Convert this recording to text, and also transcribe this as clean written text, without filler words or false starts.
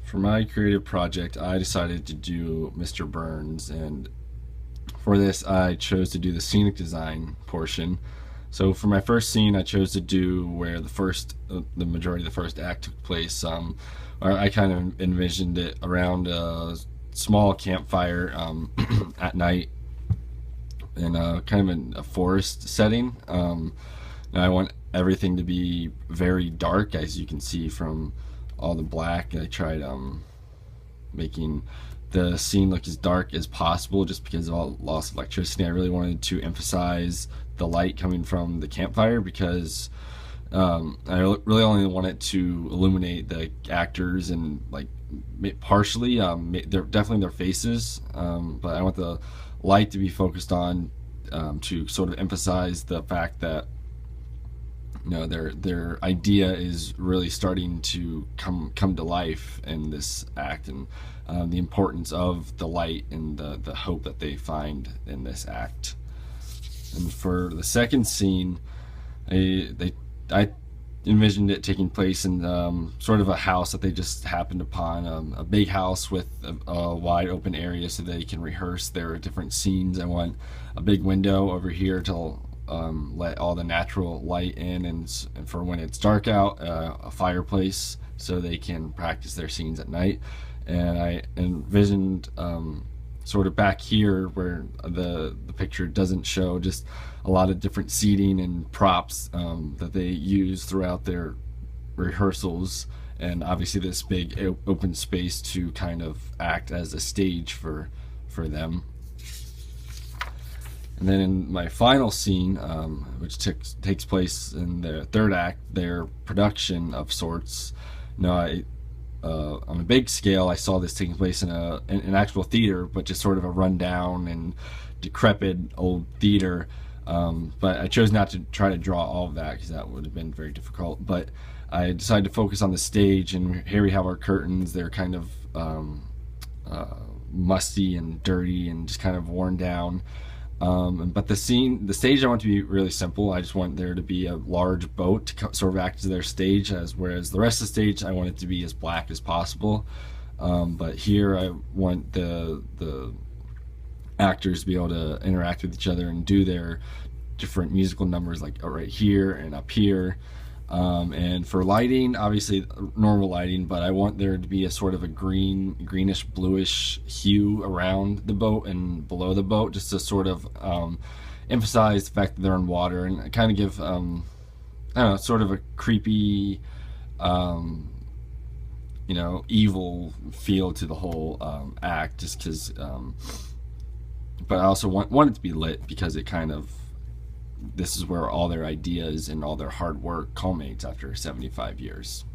For my creative project, I decided to do Mr. Burns, and for this, I chose to do the scenic design portion. So for my first scene, I chose to do where the majority of the first act took place. Or I kind of envisioned it around a small campfire at night in kind of in a forest setting. And I want everything to be very dark, as you can see from all the black. I tried making the scene look as dark as possible just because of all loss of electricity. I really wanted to emphasize the light coming from the campfire because I really only wanted to illuminate the actors and like partially they're definitely their faces, but I want the light to be focused on to sort of emphasize the fact that their idea is really starting to come to life in this act, and the importance of the light and the hope that they find in this act. And for the second scene, I envisioned it taking place in sort of a house that they just happened upon, a big house with a wide open area so they can rehearse their different scenes. I want a big window over here to let all the natural light in, and for when it's dark out, a fireplace so they can practice their scenes at night. And I envisioned sort of back here where the picture doesn't show, just a lot of different seating and props that they use throughout their rehearsals, and obviously this big open space to kind of act as a stage for them. And then in my final scene, which takes place in the third act, their production of sorts. On a big scale, I saw this taking place in an actual theater, but just sort of a rundown and decrepit old theater. But I chose not to try to draw all of that because that would have been very difficult. But I decided to focus on the stage, and here we have our curtains. They're kind of musty and dirty and just kind of worn down. But the stage I want to be really simple. I just want there to be a large boat to sort of act as their stage, whereas the rest of the stage I want it to be as black as possible. But here I want the actors to be able to interact with each other and do their different musical numbers, like right here and up here. And for lighting, obviously normal lighting, but I want there to be a sort of a greenish bluish hue around the boat and below the boat, just to sort of emphasize the fact that they're in water and kind of give I don't know, sort of a creepy evil feel to the whole act, just because but I also want it to be lit because it kind of, this is where all their ideas and all their hard work culminates after 75 years.